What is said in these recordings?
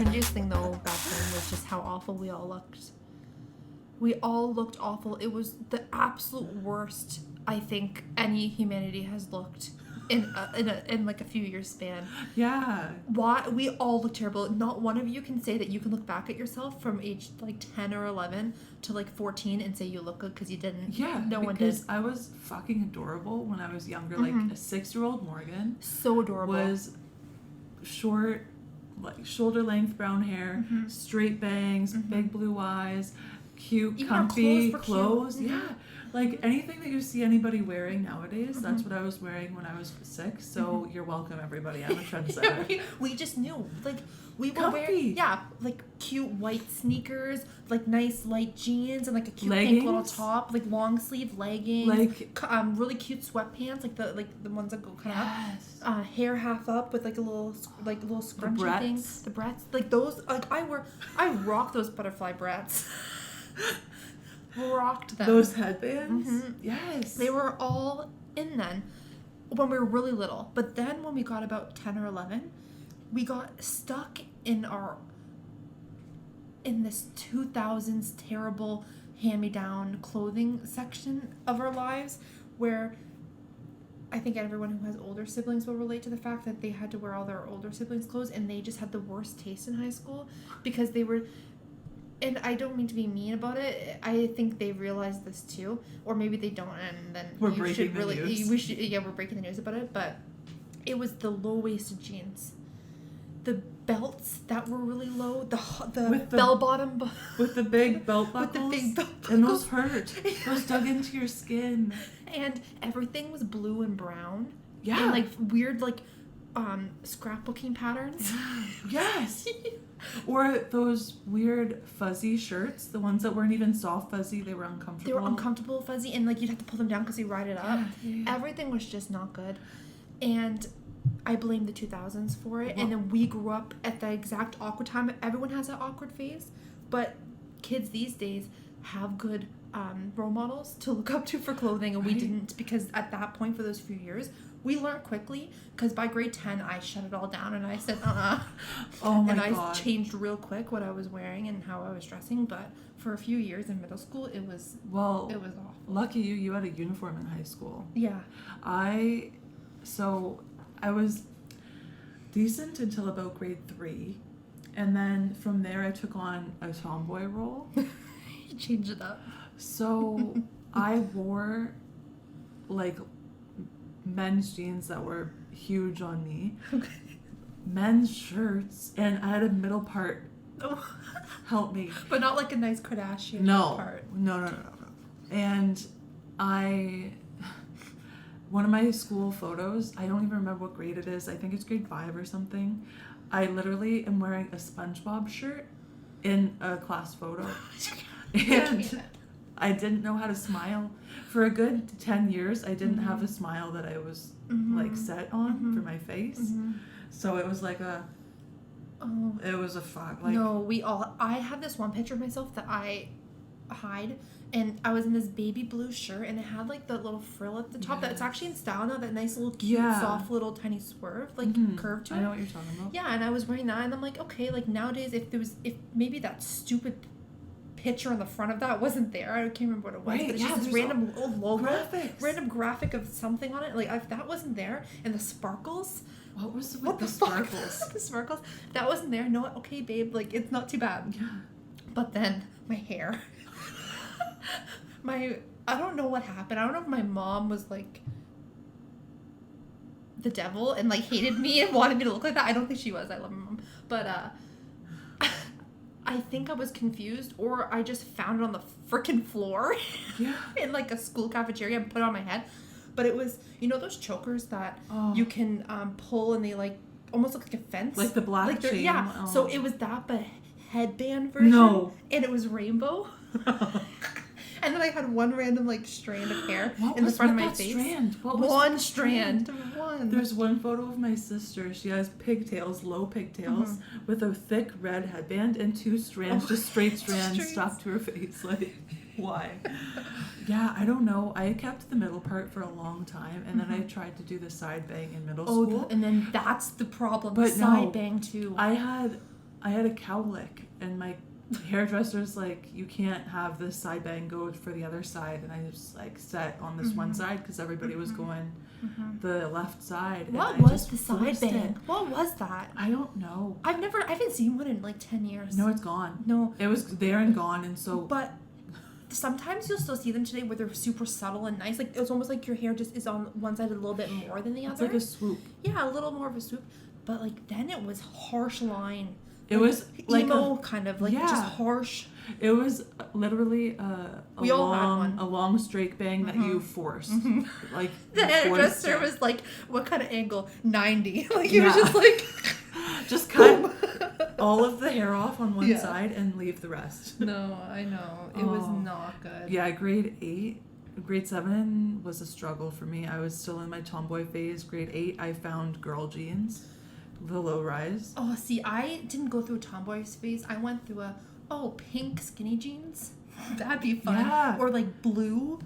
cringiest thing though back then was just how awful we all looked. We all looked awful. It was the absolute worst I think any humanity has looked in like a few years span. Yeah. Why we all look terrible. Not one of you can say that you can look back at yourself from age like 10 or 11 to like 14 and say you look good because you didn't. Yeah, no one did. Because I was fucking adorable when I was younger. Like a 6-year-old Morgan. So adorable. Was short, like shoulder length brown hair, straight bangs, big blue eyes, cute, even comfy our clothes. Cute. Yeah. Like anything that you see anybody wearing nowadays, that's what I was wearing when I was 6. So you're welcome, everybody. I'm a trendsetter. Yeah, we just knew. Like we were Comfy. wearing like cute white sneakers, like nice light jeans and like a cute Leggings. pink little top, like long sleeve leggings, Like really cute sweatpants, like the ones that go kind of yes. up, hair half up with like a little scrunchy thing. The brettes, like those, like I rocked those butterfly brettes. Rocked them. Those headbands? Yes. They were all in then when we were really little. But then when we got about 10 or 11, we got stuck in this 2000s terrible hand-me-down clothing section of our lives where I think everyone who has older siblings will relate to the fact that they had to wear all their older siblings' clothes and they just had the worst taste in high school because they were... And I don't mean to be mean about it. I think they realize this too, or maybe they don't. And then we're breaking the news. We're breaking the news about it. But it was the low-waisted jeans, the belts that were really low, the bell bottom with the big belt buckles, with the big belt buckles. And those hurt. Those dug into your skin. And everything was blue and brown. Yeah. And like weird scrapbooking patterns. Yes. Or those weird fuzzy shirts, the ones that weren't even soft fuzzy, they were uncomfortable. They were uncomfortable, fuzzy, and like you'd have to pull them down because you ride it up. Yeah. Everything was just not good. And I blame the 2000s for it. And then we grew up at the exact awkward time. Everyone has that awkward phase, but kids these days have good role models to look up to for clothing, and we didn't, because at that point for those few years we learned quickly, because by grade 10 I shut it all down and I said oh my and God. I changed real quick what I was wearing and how I was dressing. But for a few years in middle school it was awful. Lucky you had a uniform in high school. Yeah. I was decent until about grade 3, and then from there I took on a tomboy role. You changed it up. So I wore like men's jeans that were huge on me, men's shirts, and I had a middle part. Help me. But not like a nice Kardashian part. No. And one of my school photos, I don't even remember what grade it is. I think it's grade 5 or something. I literally am wearing a SpongeBob shirt in a class photo. And I didn't know how to smile. For a good 10 years, I didn't have a smile that I was like set on for my face. So it was like it was a fuck. Like, no, I have this one picture of myself that I hide, and I was in this baby blue shirt, and it had like the little frill at the top that's actually in style now, that nice little cute, soft little tiny swerve, like curve to it. I know what you're talking about. Yeah, and I was wearing that, and I'm like, okay, like nowadays, if maybe that stupid picture on the front of that wasn't there, I can't remember what it was, but it's just this random logo, random graphic of something on it. Like if that wasn't there, and the sparkles. What was with the sparkles? The sparkles. That wasn't there. No, okay, babe. Like it's not too bad. Yeah. But then my hair. I don't know what happened. I don't know if my mom was like the devil and like hated me and wanted me to look like that. I don't think she was. I love my mom. But I think I was confused, or I just found it on the freaking floor in like a school cafeteria and put it on my head. But it was, those chokers that you can pull, and they like almost look like a fence. Like the black chain. Yeah. Oh. So it was that, but headband version. No. And it was rainbow. And then I had one random like strand of hair in the front of my face. What was one strand? There's one photo of my sister. She has pigtails, low pigtails, with a thick red headband and 2 strands, just straight strands stuck to her face. Like, why? Yeah, I don't know. I kept the middle part for a long time, and then I tried to do the side bang in middle school. And then that's the problem. But side bang too. I had I had a cowlick, and my hairdresser's like, you can't have this side bang go for the other side, and I just like set on this one side because everybody was going the left side. What and I was just the side forced bang? it. What was that? I don't know. I haven't seen one in like 10 years. No, it's gone. No. It was there and gone, and so. But sometimes you'll still see them today where they're super subtle and nice. Like it's almost like your hair just is on one side a little bit more than the other. It's like a swoop. Yeah, a little more of a swoop. But like then it was harsh line. It was like emo kind of like just harsh. It was literally We all had one. a long straight bang that you forced. Like The you forced hairdresser it. was like, what kind of angle? 90. Like it was just like just cut all of the hair off on one Yeah. side and leave the rest. No, I know. It was not good. Yeah, grade 7 was a struggle for me. I was still in my tomboy phase. Grade 8, I found girl jeans, the low rise. Oh, see, I didn't go through a tomboy phase. I went through pink skinny jeans. That'd be fun. Yeah. Or like blue.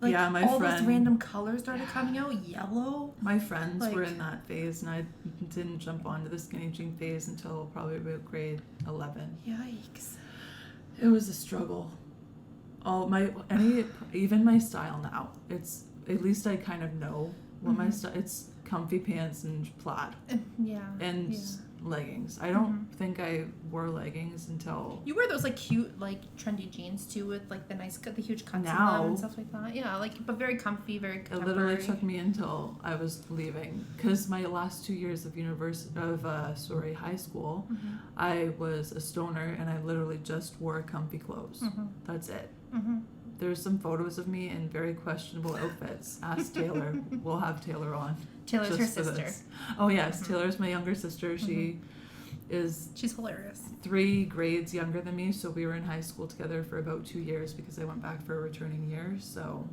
Like Yeah, my all friend- those random colors started coming out. Yellow. My friends were Like- in that phase, and I didn't jump onto the skinny jean phase until probably about grade 11. Yikes. It was a struggle. Even my style now, it's at least I kind of know what my style. It's comfy pants and plaid Yeah. and yeah. leggings. I don't think I wore leggings until You wear those like cute, like trendy jeans too, with like the huge cuts in Now. them and stuff like that. Yeah, like but very comfy, very it contemporary. literally took me until I was leaving, because my last 2 years of high school, I was a stoner, and I literally just wore comfy clothes. That's it. There's some photos of me in very questionable outfits. Ask Taylor. We'll have Taylor on. Taylor's her just for sister. this. Oh yes, Taylor's my younger sister. She is She's hilarious. 3 grades younger than me, so we were in high school together for about 2 years because I went back for a returning year. So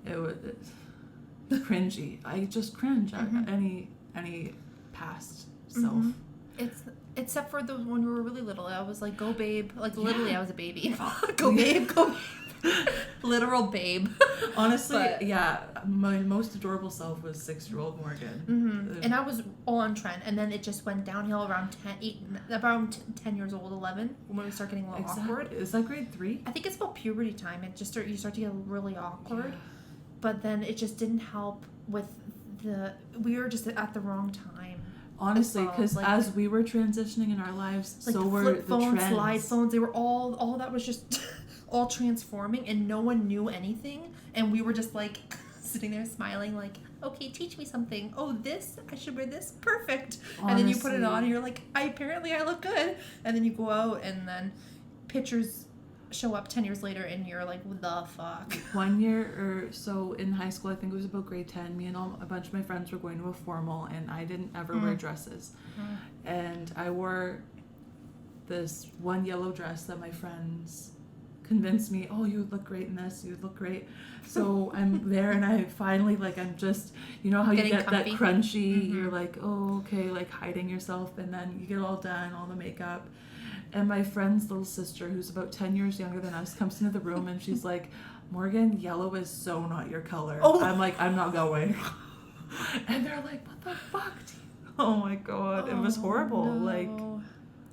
it was cringy. I just cringe at any past self. It's except for the when we were really little. I was like, go babe. Like literally I was a baby. Go babe, go babe. Literal babe. Honestly, But- yeah, my most adorable self was 6-year-old Morgan. And I was all on trend, and then it just went downhill around 10 years old, 11, when we start getting a little awkward. Is that grade 3? I think it's about puberty time. You start to get really awkward, but then it just didn't help with we were just at the wrong time. Honestly, well, because like- as we were transitioning in our lives, Like so the were flip the phones, trends. slide phones, they were all that was just all transforming, and no one knew anything, and we were just like sitting there smiling like, okay, teach me something. Oh, this, I should wear this, perfect. And then you put it on and you're like, I look good, and then you go out and then pictures show up 10 years later and you're like, what the fuck. 1 year or so in high school, I think it was about grade 10, me and a bunch of my friends were going to a formal, and I didn't ever wear dresses. And I wore this one yellow dress that my friends convinced me, oh, you would look great in this, you would look great. So I'm there, and I finally, like, I'm just, you know how you Getting get comfy. that crunchy, you're like, oh, okay, like hiding yourself, and then you get all done, all the makeup. And my friend's little sister, who's about 10 years younger than us, comes into the room, and she's like, Morgan, yellow is so not your color. Oh. I'm like, I'm not going. And they're like, what the fuck? Oh my god, it was horrible. No. Like,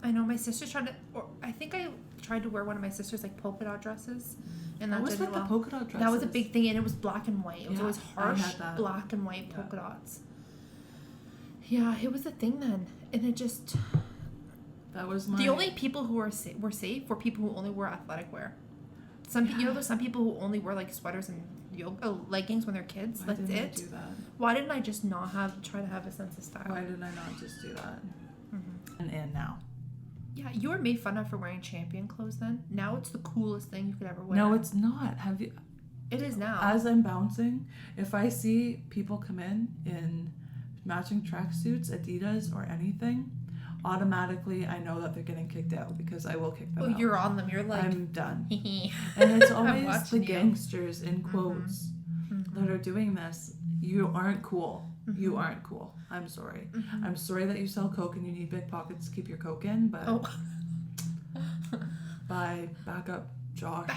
I know my sister I think I tried to wear one of my sister's like polka dot dresses, and that what was did with well. the polka dot dresses? That was a big thing, and it was black and white. It was Yeah, always I harsh had that. black and white polka dots. Yeah, it was a thing then, and it just That was my... the only people who were safe were people who only wore athletic wear. There's some people who only wear like sweaters and leggings when they're kids. Why That's didn't it. I do that? Why didn't I just not try to have a sense of style? Why didn't I not just do that? And now. Yeah, you were made fun of for wearing champion clothes then. Now it's the coolest thing you could ever wear. No, it's not. Have you... It is now. As I'm bouncing, if I see people come in matching tracksuits, Adidas, or anything, automatically I know that they're getting kicked out, because I will kick them out. You're on them. You're like, I'm done. I'm And it's always the watching you. gangsters in quotes that are doing this. You aren't cool. You aren't cool. I'm sorry. I'm sorry that you sell Coke and you need big pockets to keep your Coke in, but back up, Josh.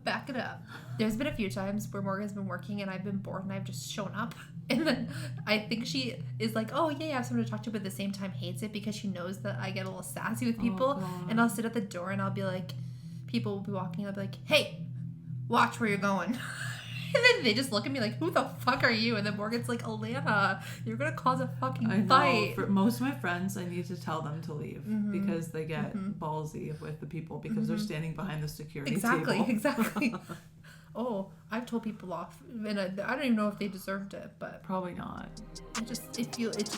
Back it up. There's been a few times where Morgan's been working and I've been bored and I've just shown up And then I think she is like, oh, yeah, I have someone to talk to, but at the same time hates it because she knows that I get a little sassy with people. God. And I'll sit at the door and I'll be like, people will be walking, I'll be like, hey, watch where you're going. And then they just look at me like, who the fuck are you? And then Morgan's like, Alanah, you're going to cause a fucking I know. fight. For most of my friends, I need to tell them to leave because they get ballsy with the people because they're standing behind the security table. Exactly. Oh, I've told people off, and I don't even know if they deserved it, but Probably not. it just feels good.